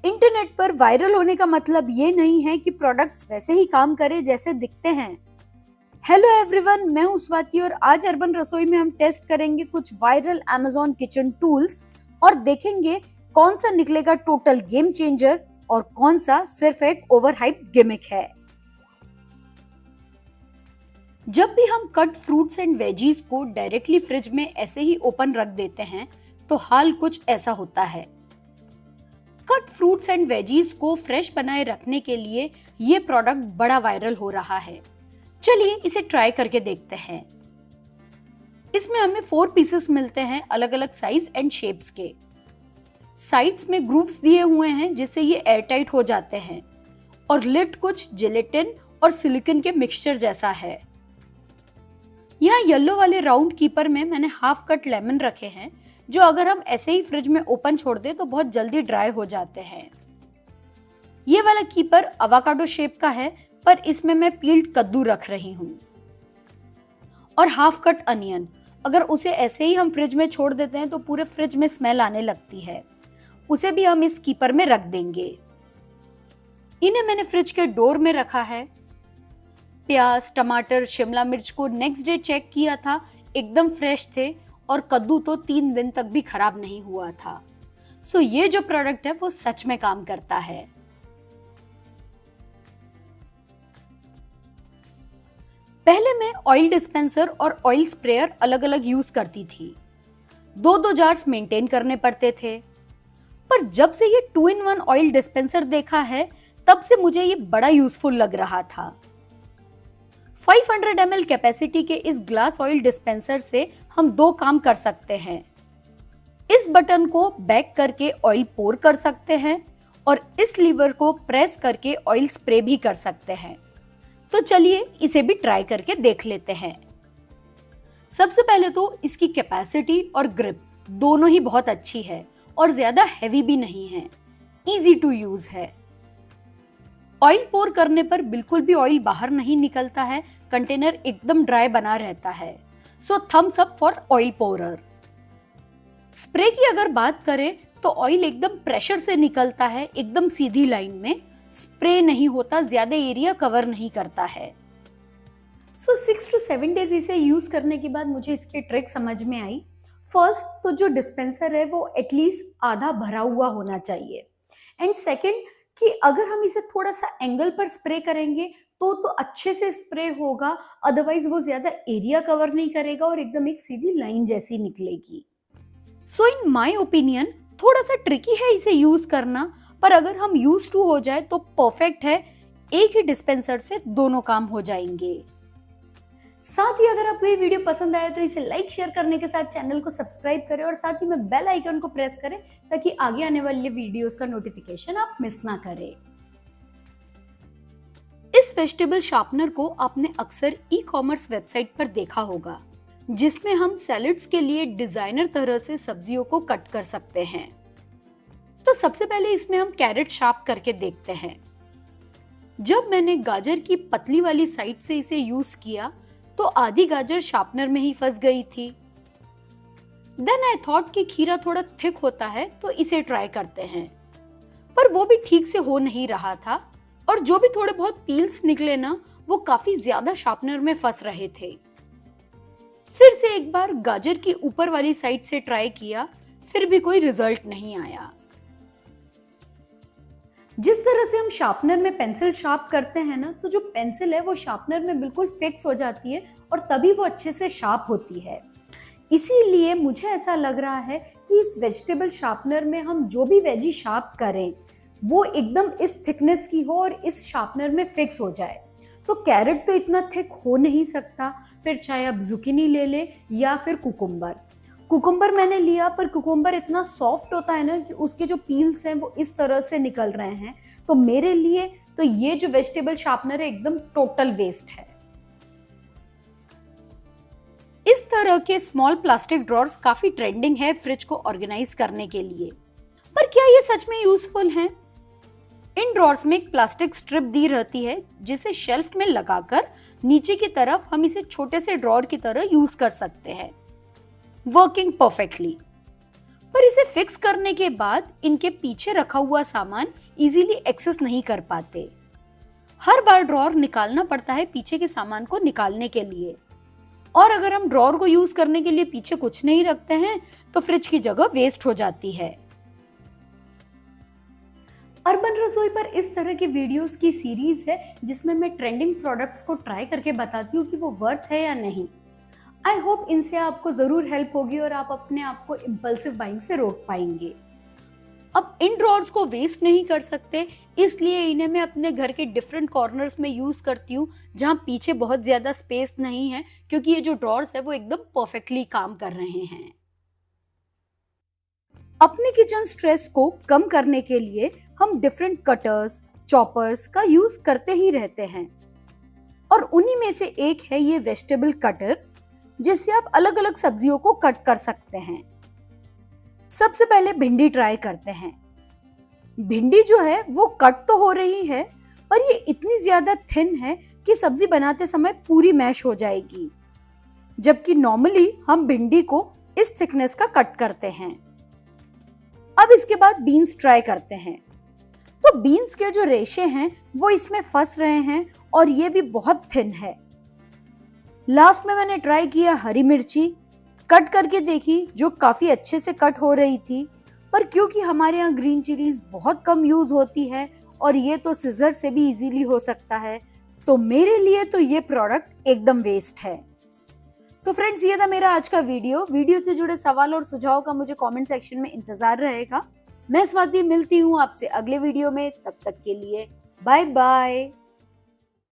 Internet पर viral होने का मतलब ये नहीं है कि प्रोडक्ट्स वैसे ही काम करें जैसे दिखते हैं। हेलो एवरीवन, मैं हूं स्वाति और आज अर्बन रसोई में हम टेस्ट करेंगे कुछ वायरल अमेज़न किचन टूल्स और देखेंगे कौन सा निकलेगा टोटल गेम चेंजर और कौन सा सिर्फ एक ओवरहाइप गिमिक है। जब भी हम कट फ्रूट्स एंड वेजीज को डायरेक्टली फ्रिज में ऐसे ही ओपन रख देते हैं तो हाल कुछ ऐसा होता है। कट फ्रूट्स एंड वेजीज को फ्रेश बनाए रखने के लिए ये प्रोडक्ट बड़ा वायरल हो रहा है। चलिए इसे ट्राई करके देखते हैं। इसमें हमें 4 पीसेस मिलते हैं अलग अलग साइज एंड शेप्स के। साइड्स में ग्रूव्स दिए हुए हैं जिससे ये एयरटाइट हो जाते हैं और लिड कुछ जिलेटिन और सिलिकॉन के मिक्सचर जैसा है। यहाँ येलो वाले राउंड कीपर में मैंने हाफ कट लेमन रखे हैं जो अगर हम ऐसे ही फ्रिज में ओपन छोड़ दे तो बहुत जल्दी ड्राई हो जाते हैं। ये वाला कीपर अवाकाडो शेप का है पर इसमें मैं पील्ड कद्दू रख रही हूँ। और हाफ कट अनियन, अगर उसे ऐसे ही हम फ्रिज में छोड़ देते हैं तो पूरे फ्रिज में स्मेल आने लगती है, उसे भी हम इस कीपर में रख देंगे। इन्हें मैंने फ्रिज के डोर में रखा है। प्याज, टमाटर, शिमला मिर्च को नेक्स्ट डे चेक किया था, एकदम फ्रेश थे और कद्दू तो 3 दिन तक भी खराब नहीं हुआ था। सो ये जो प्रोडक्ट है वो सच में काम करता है। पहले मैं ऑयल डिस्पेंसर और ऑयल स्प्रेयर अलग अलग यूज करती थी। 2-2 जार्स मेंटेन करने पड़ते थे। पर जब से ये 2-in-1 ऑयल डिस्पेंसर देखा है तब से मुझे ये बड़ा यूजफुल लग रहा था। 500 ml कैपेसिटी के इस ग्लास ऑयल डिस्पेंसर से हम 2 काम कर सकते हैं। इस बटन को बैक करके ऑयल पोर कर सकते हैं और इस लीवर को प्रेस करके ऑयल स्प्रे भी कर सकते हैं। तो चलिए इसे भी ट्राई करके देख लेते हैं। सबसे पहले तो इसकी कैपेसिटी और ग्रिप दोनों ही बहुत अच्छी है और ज्यादा हैवी भी नहीं है, इजी टू यूज है। ऑयल पोर करने पर बिल्कुल भी ऑयल बाहर नहीं निकलता है, कंटेनर एकदम ड्राई बना रहता है। So thumbs up for oil pores. Spray की अगर बात करें तो ऑयल एकदम प्रेशर से निकलता है, एकदम सीधी लाइन में, स्प्रे नहीं होता, ज्यादा एरिया कवर नहीं करता है। सो 6 to 7 डेज इसे यूज करने के बाद मुझे इसकी ट्रिक समझ में आई। फर्स्ट तो जो डिस्पेंसर है वो एटलीस्ट आधा भरा हुआ होना चाहिए एंड सेकेंड कि अगर हम इसे थोड़ा सा एंगल पर स्प्रे करेंगे तो अच्छे से स्प्रे होगा, अदरवाइज वो ज्यादा एरिया कवर नहीं करेगा और एकदम एक सीधी लाइन जैसी निकलेगी। सो इन माय ओपिनियन थोड़ा सा ट्रिकी है इसे यूज करना, पर अगर हम यूज टू हो जाए तो परफेक्ट है। एक ही डिस्पेंसर से दोनों काम हो जाएंगे। साथ ही अगर आपको ये वीडियो पसंद आया तो इसे लाइक शेयर करने के साथ चैनल को सब्सक्राइब करें और साथ ही में बेल आइकन को प्रेस करें ताकि आगे आने वाले वीडियोस का नोटिफिकेशन आप मिस ना करें। इस वेजिटेबल शार्पनर को आपने अक्सर ई-कॉमर्स वेबसाइट पर देखा होगा जिसमें हम सैलेड्स के लिए डिजाइनर तरह से सब्जियों को कट कर सकते हैं। तो सबसे पहले इसमें हम कैरेट शार्प करके देखते हैं। जब मैंने गाजर की पतली वाली साइड से इसे यूज किया तो आधी गाजर शार्पनर में ही फंस गई थी। देन आई थॉट कि खीरा थोड़ा थिक होता है तो इसे ट्राई करते हैं, पर वो भी ठीक से हो नहीं रहा था और जो भी थोड़े बहुत पील्स निकले ना वो काफी ज्यादा शार्पनर में फंस रहे थे। फिर से एक बार गाजर की ऊपर वाली साइड से ट्राई किया, फिर भी कोई रिजल्ट नहीं आया। जिस तरह से हम शार्पनर में पेंसिल शार्प करते हैं ना, तो जो पेंसिल है वो शार्पनर में बिल्कुल फिक्स हो जाती है और तभी वो अच्छे से शार्प होती है। इसीलिए मुझे ऐसा लग रहा है कि इस वेजिटेबल शार्पनर में हम जो भी वेजी शार्प करें वो एकदम इस थिकनेस की हो और इस शार्पनर में फिक्स हो जाए। तो कैरेट तो इतना थिक हो नहीं सकता, फिर चाहे आप जुकीनी ले ले या फिर कुकुम्बर मैंने लिया, पर कुकुम्बर इतना सॉफ्ट होता है ना कि उसके जो पील्स हैं वो इस तरह से निकल रहे हैं। तो मेरे लिए तो ये जो वेजिटेबल शार्पनर है एकदम टोटल वेस्ट है। इस तरह के स्मॉल प्लास्टिक ड्रॉर्स काफी ट्रेंडिंग है फ्रिज को ऑर्गेनाइज करने के लिए, पर क्या ये सच में यूजफुल हैं? इन ड्रॉर्स में एक प्लास्टिक स्ट्रिप दी रहती है जिसे शेल्फ में लगाकर नीचे की तरफ हम इसे छोटे से ड्रॉर की तरह यूज कर सकते हैं। Working perfectly. पर इसे फिक्स करने के बाद इनके पीछे रखा हुआ सामान इजीली एक्सेस नहीं कर पाते। हर बार ड्रॉर निकालना पड़ता है पीछे के सामान को निकालने के लिए, और अगर हम ड्रॉर को यूज करने के लिए पीछे कुछ नहीं रखते हैं तो फ्रिज की जगह वेस्ट हो जाती है। अर्बन रसोई पर इस तरह की वीडियोस की सीरीज है जिसमें मैं ट्रेंडिंग प्रोडक्ट्स को ट्राई करके बताती हूँ कि वो वर्थ है या नहीं। आई होप इनसे आपको जरूर हेल्प होगी और आप अपने आप को इम्पल्सिव बाइंग से रोक पाएंगे। अब इन ड्रॉर्स को वेस्ट नहीं कर सकते, इसलिए इन्हें मैं अपने घर के डिफरेंट कॉर्नर्स में यूज करती हूँ जहाँ पीछे बहुत ज्यादा स्पेस नहीं है, क्योंकि ये जो ड्रॉर्स है वो एकदम परफेक्टली काम कर रहे हैं। अपने किचन स्ट्रेस को कम करने के लिए हम डिफरेंट कटर्स, चॉपर्स का यूज करते ही रहते हैं, और उन्हीं में से एक है ये वेजिटेबल कटर, जिससे आप अलग अलग सब्जियों को कट कर सकते हैं। सबसे पहले भिंडी ट्राई करते हैं। भिंडी जो है वो कट तो हो रही है, पर ये इतनी ज्यादा थिन है कि सब्जी बनाते समय पूरी मैश हो जाएगी, जबकि नॉर्मली हम भिंडी को इस थिकनेस का कट करते हैं। अब इसके बाद बीन्स ट्राई करते हैं। तो बीन्स के जो रेशे हैं वो इसमें फंस रहे हैं और ये भी बहुत थिन है। लास्ट में मैंने ट्राई किया हरी मिर्ची, कट करके देखी जो काफी अच्छे से कट हो रही थी, पर क्योंकि हमारे यहाँ ग्रीन चिलीज बहुत कम यूज होती है और ये तो सिजर से भी इजीली हो सकता है, तो मेरे लिए तो ये प्रोडक्ट एकदम वेस्ट है। तो फ्रेंड्स, ये था मेरा आज का वीडियो से जुड़े सवाल और सुझाव का मुझे कमेंट सेक्शन में इंतजार रहेगा। मैं स्वाति मिलती हूँ आपसे अगले वीडियो में, तब तक के लिए बाय बाय।